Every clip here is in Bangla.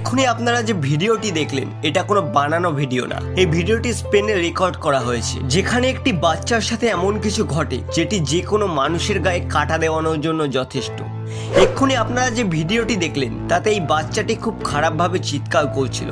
এক্ষুনি আপনারা যে ভিডিওটি দেখলেন এটা কোনো বানানো ভিডিও না। এই ভিডিওটি স্পেনে রেকর্ড করা হয়েছে, যেখানে একটি বাচ্চার সাথে এমন কিছু ঘটে যেটি যে কোনো মানুষের গায়ে কাটা দেওয়ানোর জন্য যথেষ্ট। এক্ষুনি আপনারা যে ভিডিওটি দেখলেন তাতে এই বাচ্চাটি খুব খারাপভাবে চিৎকার করছিল।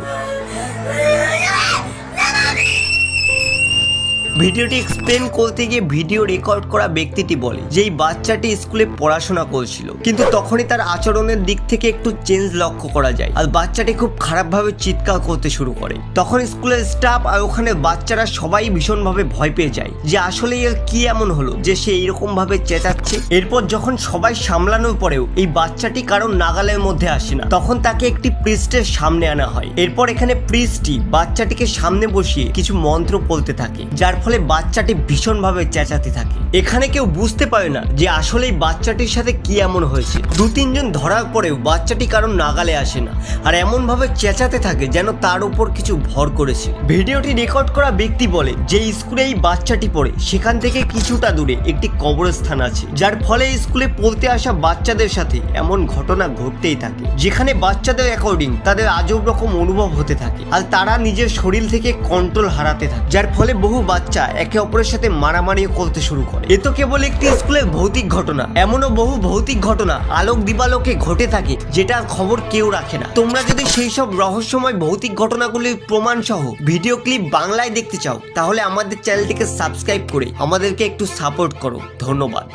ভিডিওটি এক্সপ্লেন করতে গিয়ে ভিডিও রেকর্ড করা ব্যক্তিটি বলে যে এই বাচ্চাটি স্কুলে পড়াশোনা করছিল, কিন্তু তখনই তার আচরণের দিক থেকে একটু চেঞ্জ লক্ষ্য করা যায় আর বাচ্চাটি খুব খারাপভাবে চিৎকার করতে শুরু করে। তখন স্কুলের স্টাফ আর ওখানে বাচ্চারা সবাই ভীষণভাবে ভয় পেয়ে যায় যে আসলে এর কি এমন হলো যে সে এইরকম ভাবে চেঁচাচ্ছে। এরপর যখন সবাই সামলানোর পরেও এই বাচ্চাটি কারণ নাগালের মধ্যে আসে না, তখন তাকে একটি প্রিস্টের সামনে আনা হয়। এরপর এখানে প্রিস্টটি বাচ্চাটিকে সামনে বসিয়ে কিছু মন্ত্র বলতে থাকে, যার ফলে বাচ্চাটি ভীষণভাবে চেঁচাতে থাকে। এখানে কেউ বুঝতে পারে না যে আসলে এই বাচ্চাটির সাথে কি এমন হয়েছে। দু তিনজন ধরার পরেও বাচ্চাটি কারণ নাগালে আসে না আর এমন ভাবে চেঁচাতে থাকে যেন তার উপর কিছু ভর করেছে। ভিডিওটি রেকর্ড করা ব্যক্তি বলে যে স্কুলে এই বাচ্চাটি পড়ে সেখান থেকে কিছুটা দূরে একটি কবরস্থান আছে, যার ফলে স্কুলে পড়তে আসা বাচ্চাদের সাথে এমন ঘটনা ঘটতেই থাকে, যেখানে বাচ্চাদের অ্যাকর্ডিং তাদের আজব রকম অনুভব হতে থাকে আর তারা নিজের শরীর থেকে কন্ট্রোল হারাতে থাকে, যার ফলে বহু বাচ্চা একে অপরের সাথে মারামারি করতে শুরু করে। এ তো কেবল একটি স্কুলের ভৌতিক ঘটনা, এমনও বহু ভৌতিক ঘটনা আলোক দিবালোকে ঘটে থাকে যেটার খবর কেউ রাখে না। তোমরা যদি সেই সব রহস্যময় ভৌতিক ঘটনাগুলির প্রমাণ সহ ভিডিও ক্লিপ বাংলায় দেখতে চাও তাহলে আমাদের চ্যানেলটিকে সাবস্ক্রাইব করে আমাদেরকে একটু সাপোর্ট করো। ধন্যবাদ।